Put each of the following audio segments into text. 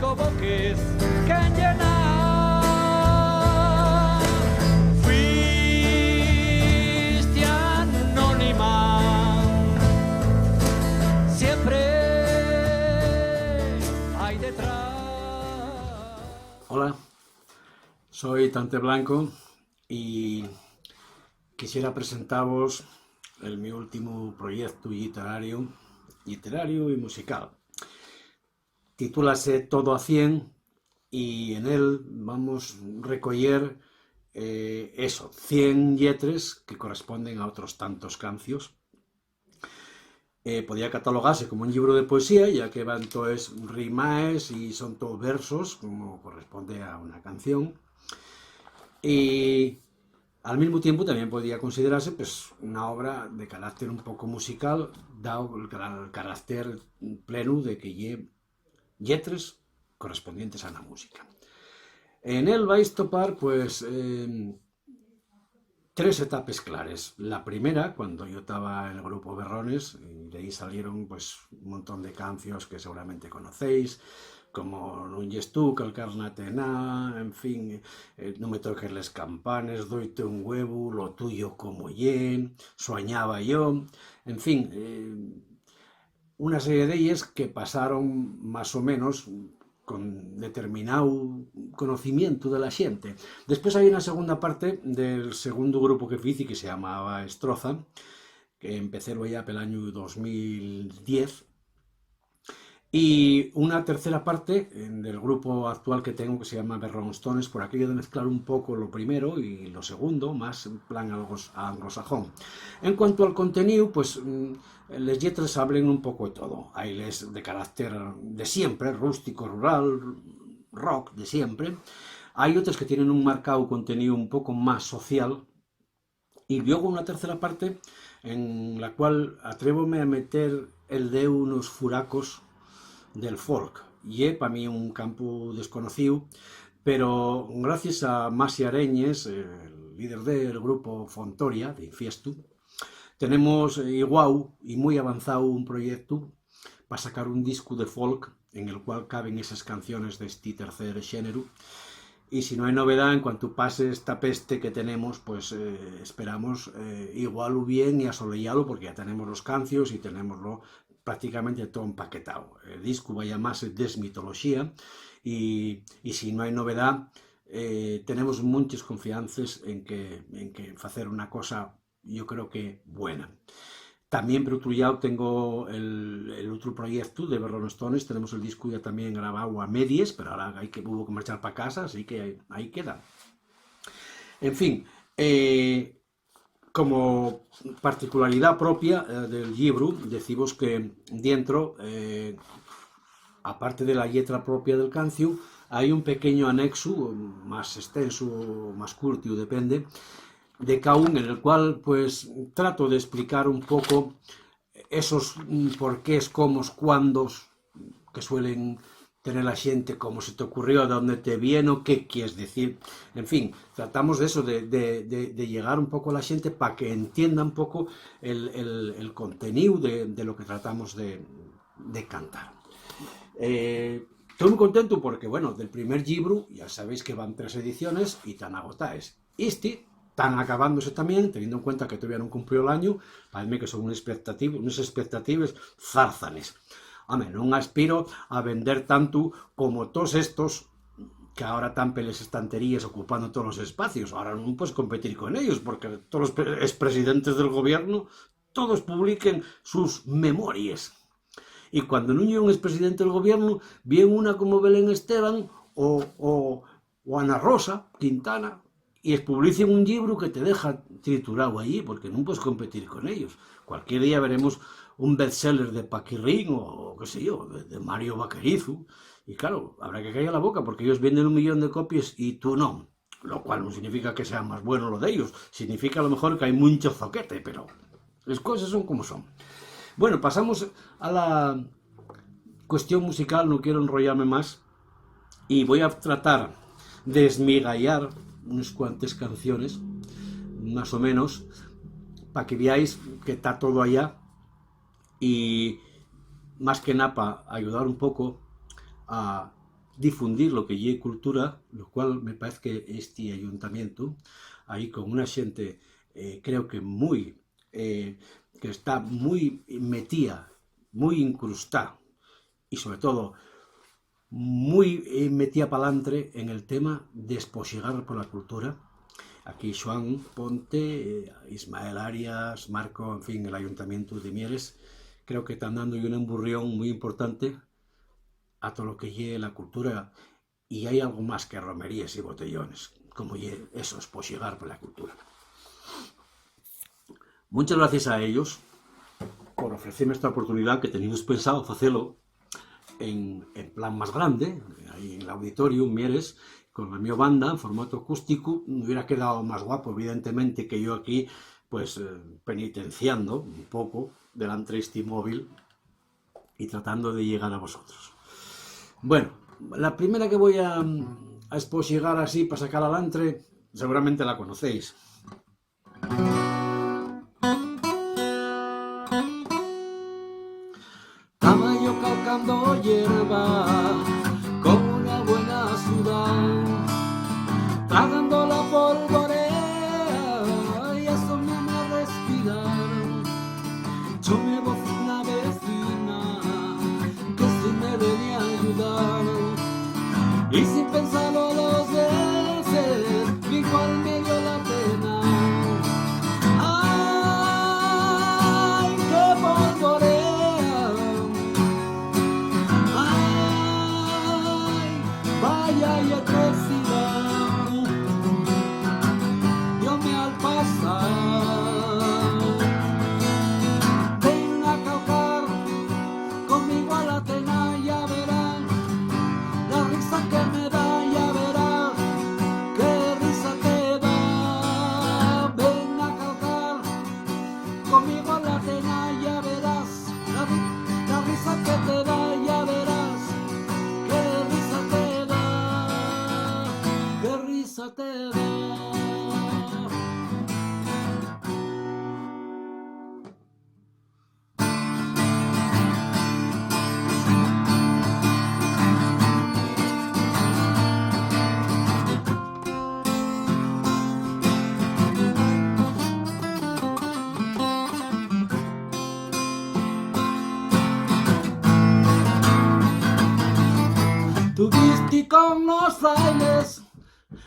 boques que llenar. Fuiste anónima, siempre hay detrás. Hola, soy Tante Blanco y quisiera presentaros mi último proyecto literario y musical. Titúlase Todo a 100 y en él vamos a recoger 100 lletres que corresponden a otros tantos cancios. Podía catalogarse como un libro de poesía, ya que van todas rimaes y son todos versos, como corresponde a una canción. Y al mismo tiempo también podría considerarse pues, una obra de carácter un poco musical, dado el carácter pleno de que lleve lletres correspondientes a la música. En él vais a topar pues tres etapas claras. La primera, cuando yo estaba en el grupo Berrones, y de ahí salieron pues un montón de canciones que seguramente conocéis, como Non yes tú, calcarnate na, en fin, no me toques les campanes, doite un huevo, lo tuyo como yen, soñaba yo, en fin, una serie de ellas que pasaron más o menos con determinado conocimiento de la xente. Despois hai unha segunda parte del segundo grupo que fiz que se chamaba Estroza, que empecé ya pel año 2010, y una tercera parte del grupo actual que tengo que se llama Berronstones, por aquello de mezclar un poco lo primero y lo segundo, más en plan anglosajón. En cuanto al contenido, pues les letras hablen un poco de todo. Hay les de carácter de siempre, rústico, rural, rock de siempre. Hay otras que tienen un marcado contenido un poco más social. Y luego una tercera parte en la cual atrévome a meter el de unos furacos del folk. Y es para mí un campo desconocido, pero gracias a Masi Areñes, el líder del grupo Fontoria, de Infiestu, tenemos igual y muy avanzado un proyecto para sacar un disco de folk en el cual caben esas canciones de este tercer género. Y si no hay novedad, en cuanto pase esta peste que tenemos, pues esperamos igualarlo bien y asolellarlo, porque ya tenemos los cancios y tenemoslo prácticamente todo empaquetado. El disco va a llamarse Desmitología y si no hay novedad, tenemos muchas confianzas en que hacer una cosa, yo creo que buena. También por otro lado tengo el otro proyecto de Berronstones, tenemos el disco ya también grabado a medias, pero ahora hubo que marchar para casa, así que ahí queda. En fin, como particularidad propia del libro, decimos que dentro, aparte de la letra propia del cancio, hay un pequeño anexo, más extenso, más curto, depende, de cada uno, en el cual pues trato de explicar un poco esos porqués, cómo, cuándos que suelen tener la gente, cómo se te ocurrió, de dónde te viene, qué quieres decir. En fin, tratamos de eso, de llegar un poco a la gente para que entienda un poco el contenido de lo que tratamos de cantar. Estoy muy contento porque, bueno, del primer libro, ya sabéis que van 3 ediciones y están agotadas. Están acabándose también, teniendo en cuenta que todavía no cumplió el año, parece que son unas expectativas zárzanes. Hombre, no aspiro a vender tanto como todos estos que ahora están en las estanterías ocupando todos los espacios. Ahora no puedes competir con ellos porque todos los expresidentes del gobierno todos publiquen sus memorias. Y cuando no hay un expresidente del gobierno, viene una como Belén Esteban o Ana Rosa Quintana y publiquen un libro que te deja triturado allí porque no puedes competir con ellos. Cualquier día veremos un bestseller de Paquirrín o qué sé yo, de Mario Vaquerizo, y claro, habrá que callar la boca porque ellos venden 1 millón de copias y tú no, lo cual no significa que sea más bueno lo de ellos, significa a lo mejor que hay mucho zoquete, pero las cosas son como son. Bueno, pasamos a la cuestión musical, no quiero enrollarme más y voy a tratar de esmigallar unas cuantas canciones, más o menos, para que veáis que está todo allá y más que nada para ayudar un poco a difundir lo que lle cultura, lo cual me parece que este ayuntamiento, aí con unha xente, creo que que está moi metida, moi incrustada, e sobre todo moi metida palantre en el tema de espoxigar pola cultura. Aquí Xoán Ponte, Ismael Arias, Marco, en fin, el ayuntamiento de Mieres, creo que están dando un emburrión muy importante a todo lo que lle la cultura, y hay algo más que romerías y botellones, como lle eso, espoxigar por la cultura. Muchas gracias a ellos por ofrecerme esta oportunidad, que teníamos pensado hacerlo en plan más grande, ahí en el auditorio, en Mieres, con la mi banda en formato acústico. Me hubiera quedado más guapo, evidentemente, que yo aquí, pues, penitenciando un poco delante de este móvil y tratando de llegar a vosotros. Bueno, la primera que voy a espoxigar así para sacar adelante, seguramente la conocéis. Estaba yo calcando hierba con una buena ciudad, tragando la polvorea y asomándome a respirar. Yo me voy a una vecina que sí me venía a ayudar, y sin pensarlo dos veces, igual me dio la pena. ¡Ay, qué polvorea! ¡Ay, vaya y atrocidad! Yo me al pasar, ven a calcar conmigo a la tena, ya verán la risa que me da, ya verán qué risa te da. Ven a calcar conmigo a la tena, ya verás la risa que te da, ya verás qué risa te da, qué risa te da. Tuviste con los frailes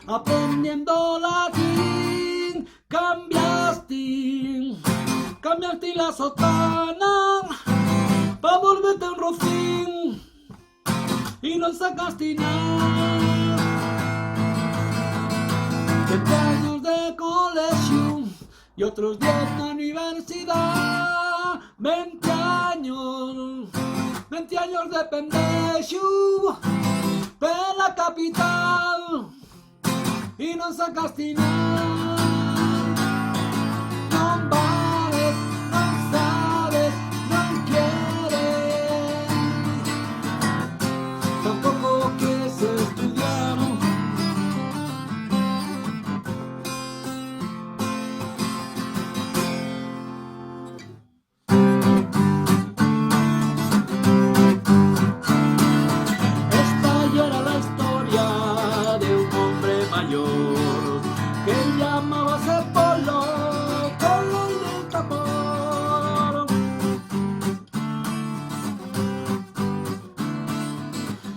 aprendiendo latín, cambiaste la sotana pa' volverte un rocín y no sacaste nada. 20 años de colegio y otros 10 de universidad, 20 años de pendejo de la capital y no sacaste nada. No vales, no sabes, no quieres, tampoco quieres estudiar. Esta ya era la historia de un hombre mayor que llamábase Polo del Tapor.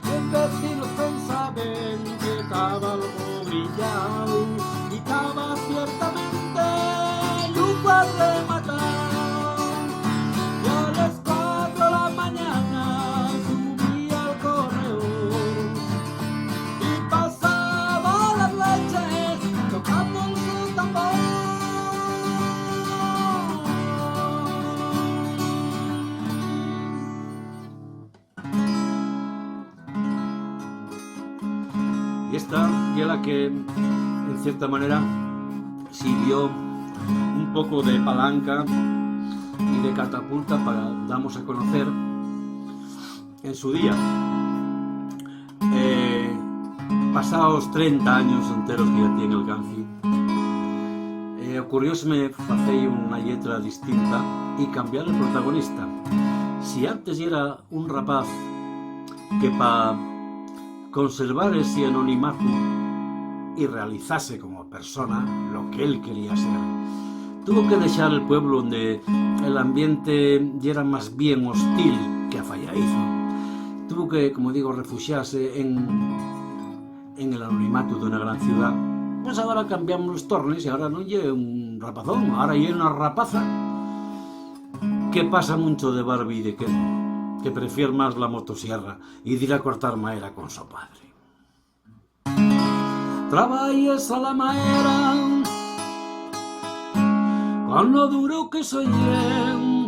Los vecinos pensaban que estaba algo brillado y estaba ciertamente igual de matar. Y a las 4 de la mañana subí al corredor y pasaba las leches tocando su tambor. Y esta es la que, en cierta manera, sirvió un poco de palanca y de catapulta para darnos a conocer en su día. Pasados 30 años enteros que ya tiene el Ganci, ocurrióseme hacer una letra distinta y cambiar el protagonista. Si antes era un rapaz que conservar ese anonimato y realizarse como persona lo que él quería ser. Tuvo que dejar el pueblo donde el ambiente ya era más bien hostil que afalladizo. Tuvo que, como digo, refugiarse en el anonimato de una gran ciudad. Pues ahora cambiamos los tornes y ahora no lleve un rapazón, ahora lleve una rapaza que pasa mucho de Barbie y de Ken, que prefiere más la motosierra y de ir a cortar madera con su padre. Traballes a la madera con lo duro que soy yo,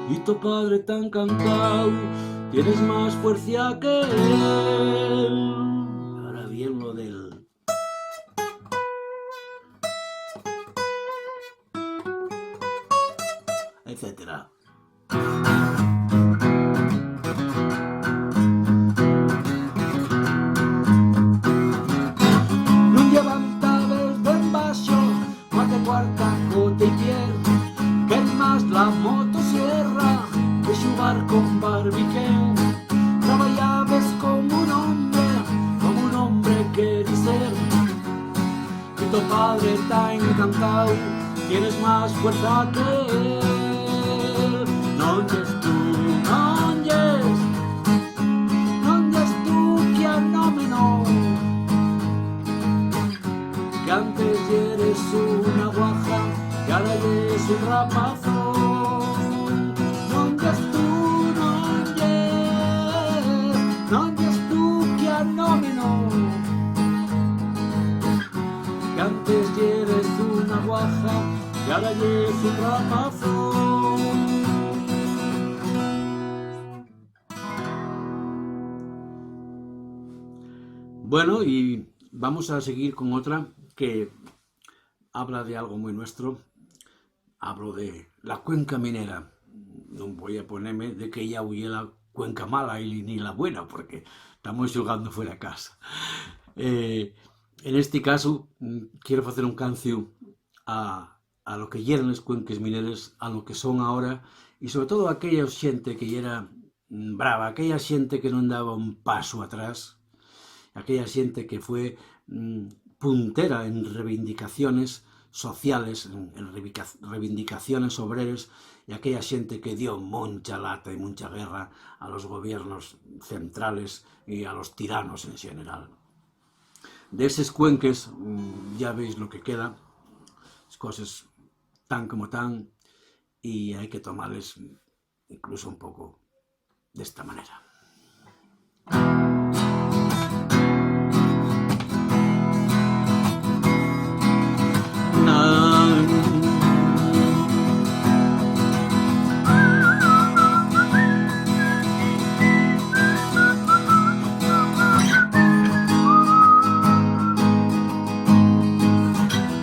y tu padre tan cansado, tienes más fuerza que él. Ahora bien lo del... etcétera. Non levantabes ben baixo, mate cuarta cote y piel, que más la motosierra que xugar con Barbiquén. Traballabes como un hombre queres ser, y tu padre está encantado, tienes más fuerza que él. Non yes tú, que a nómeno, que antes eres una guaja, que ahora eres un rapazón. Non yes tú, que a nómeno, que antes eres una guaja, que ahora eres un rapazón. Bueno, y vamos a seguir con otra que habla de algo muy nuestro. Hablo de la cuenca minera. No voy a ponerme de que ella huye la cuenca mala y ni la buena, porque estamos jugando fuera de casa. En este caso, quiero hacer un cancio a lo que eran las cuencas mineras, a lo que son ahora, y sobre todo a aquella xente que era brava, aquella xente que non daba un paso atrás, aquella xente que fue puntera en reivindicaciones sociales, en reivindicaciones obreras, y aquella xente que dio mucha lata y mucha guerra a los gobiernos centrales y a los tiranos en general. De esos cuenques ya veis lo que queda, las cosas tan como tan, y hay que tomarles incluso un poco de esta manera.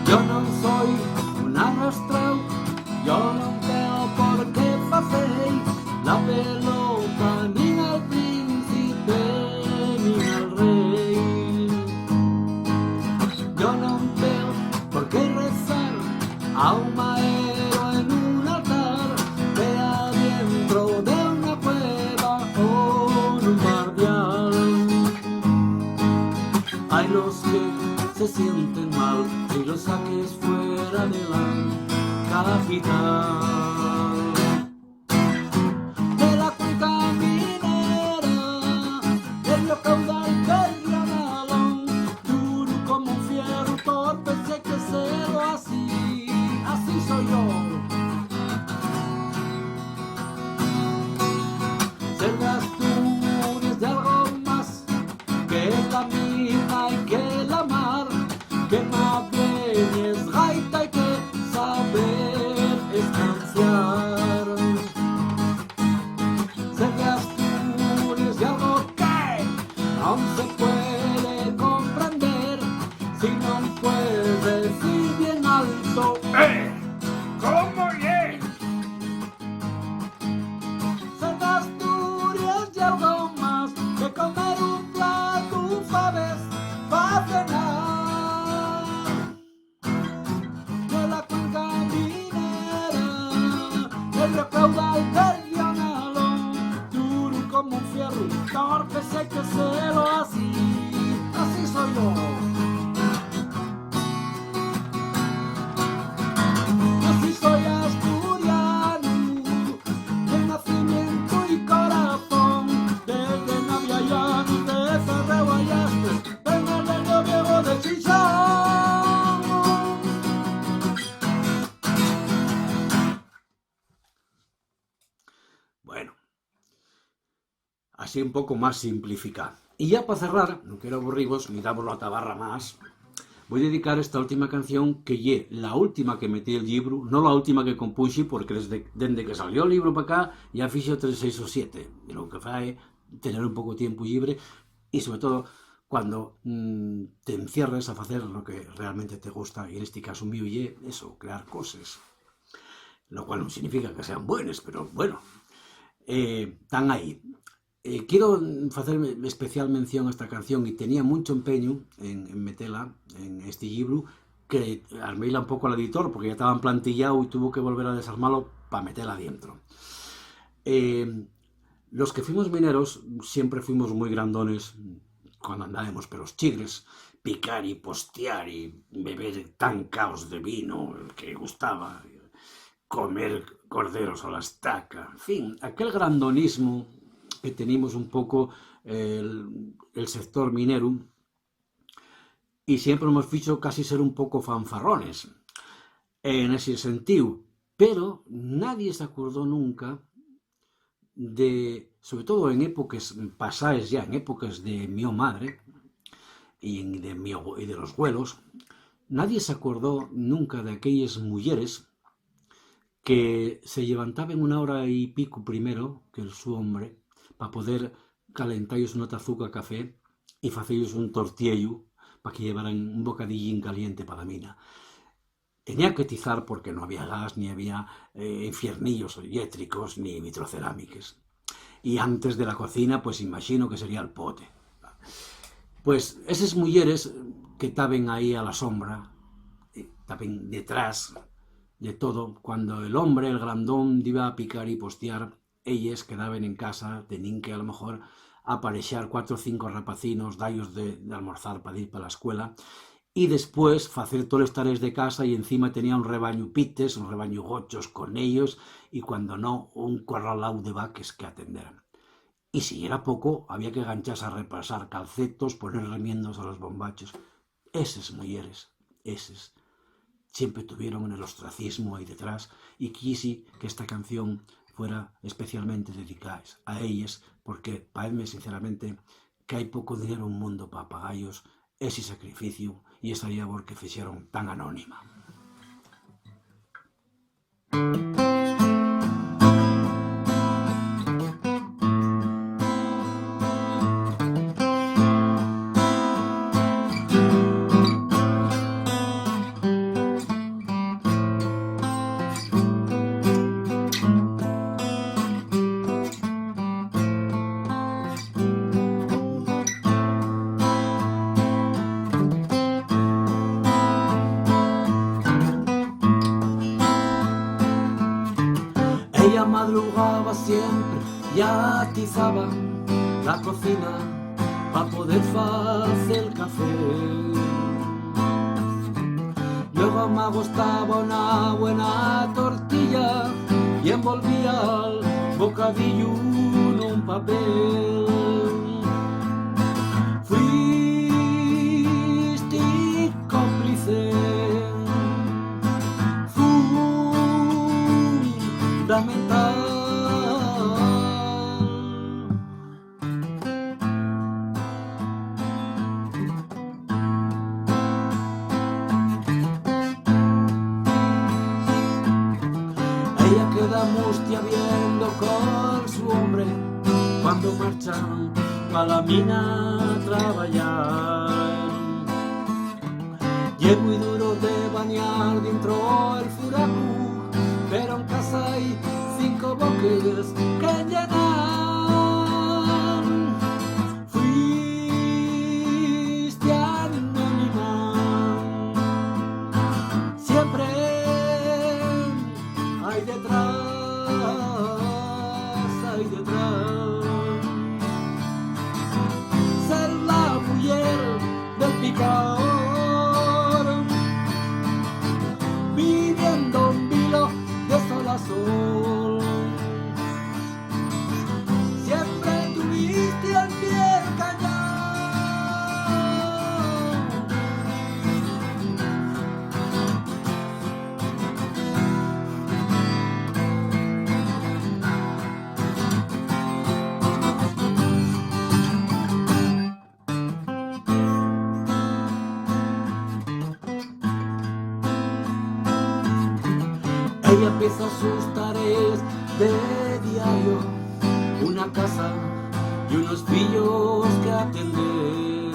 Yo non soy un arrastrao, yo non tengo por qué facer la pelota nin al príncipe nin al rei. Yo non tengo por qué rezar a un maero en un altar, que adentro de una cueva o en un barrial. Hay los que se sienten mal y los saques fuera de la capital. De la cuenca minera, del río caudal del Granalón, duro como un fierro, torpe si hay que serlo así, así soy yo. Ser de Asturias de algo más que la mina y que la mar, que más bien es gaita y que saber escanciar. como un fierro, torpe sé que celo así, así soy yo. Así soy asturiano, de nacimiento y corazón, desde Navia Llanos, de Ferrero Ayastres, vengo del Viejo de Chinchón. Bueno, así un poco más simplificado. Y ya para cerrar, no quiero aburriros, ni damos la tabarra más, voy a dedicar esta última canción, que es la última que metí el libro, no la última que compuxi, porque desde que salió el libro para acá, ya fixo 3, 6 o 7, y lo que fai tener un poco tiempo libre, y sobre todo cuando te encierres a hacer lo que realmente te gusta, y en este caso mío y eso, crear cosas, lo cual no significa que sean buenas, pero bueno, están ahí. Quiero hacer especial mención a esta canción y tenía mucho empeño en meterla en este libro, que arméla un poco al editor porque ya estaba plantillado y tuvo que volver a desarmarlo para meterla dentro. Los que fuimos mineros siempre fuimos muy grandones cuando andábamos por los chigres, picar y postear y beber tancaos de vino que gustaba, comer corderos a la estaca, en fin, aquel grandonismo que teníamos un poco el sector minero, y siempre hemos ficho casi ser un poco fanfarrones en ese sentido, pero nadie se acordó nunca de, sobre todo en épocas pasadas ya, en épocas de mi madre y de los abuelos, nadie se acordó nunca de aquellas mujeres que se levantaban una hora y pico primero que su hombre para poder calentarles una tazuca de café y hacerles un tortiello para que llevaran un bocadillín caliente para la mina. Tenía que tizar porque no había gas, ni había infiernillos eléctricos, ni vitrocerámicas. Y antes de la cocina, pues imagino que sería el pote. Pues esas mujeres que estaban ahí a la sombra, estaban detrás de todo, cuando el hombre, el grandón, iba a picar y postear, ellas quedaban en casa, tenían que a lo mejor aparexar 4 o 5 rapacinos, dallos de almorzar para ir para la escuela, y después hacer todos los tareas de casa, y encima tenía un rebaño pites, un rebaño gochos con ellos, y cuando no, un corralao de vaques que atender. Y si era poco, había que gancharse a repasar calcetos, poner remiendos a los bombachos. Esas mujeres, esas, siempre tuvieron en el ostracismo ahí detrás, y quise que esta canción fuera especialmente dedicada a ellas, porque parece sinceramente que hay poco dinero en un mundo para pagallos ese sacrificio y esa labor que hicieron tan anónima. Ella madrugaba siempre y atizaba la cocina para poder hacer el café. Luego me gustaba una buena tortilla y envolvía el bocadillo en un papel. Fuiste cómplice fundamental. Ella queda mustia viendo con su hombre cuando marchan a la mina a trabajar. Y es muy duro de bañar dentro el furacú, pero en casa hay 5 boques que llenar. Fuiste anónima, siempre hay detrás, ella empieza sus tareas de diario, una casa y unos fillos que atender.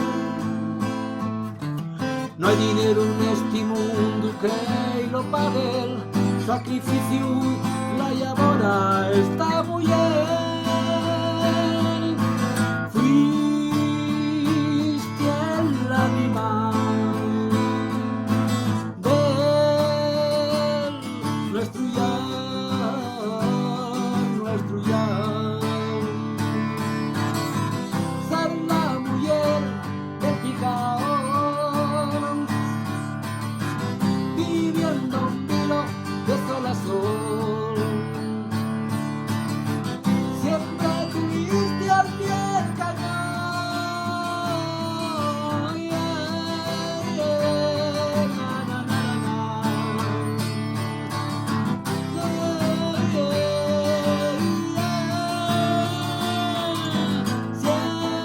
No hay dinero en este mundo que lo pague el sacrificio, la labora esta mujer. Fuiste el animal de nuestro ya. Ser la mujer del picaón, viviendo un vilo de sol a sol. Siempre tuviste al pie el cañón. Na, na, na, na.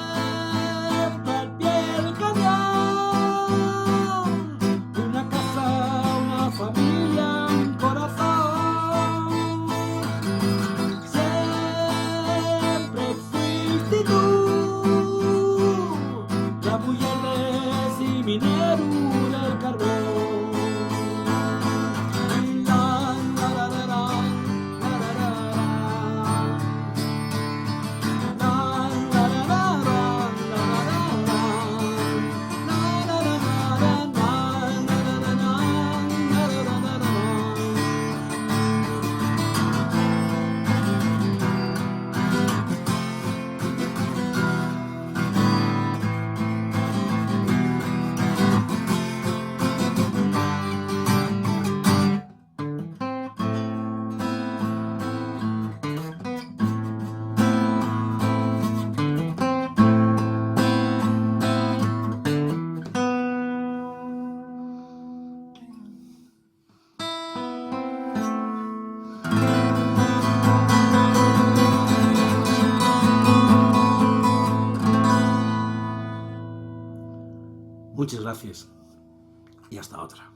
Siempre al pie del cañón. Una casa, una familia, un corazón. Siempre fuiste tú, la mujer de ese minero del carbón. La, la, la, la, la, la, la, la, la, la, Muchas gracias y hasta otra.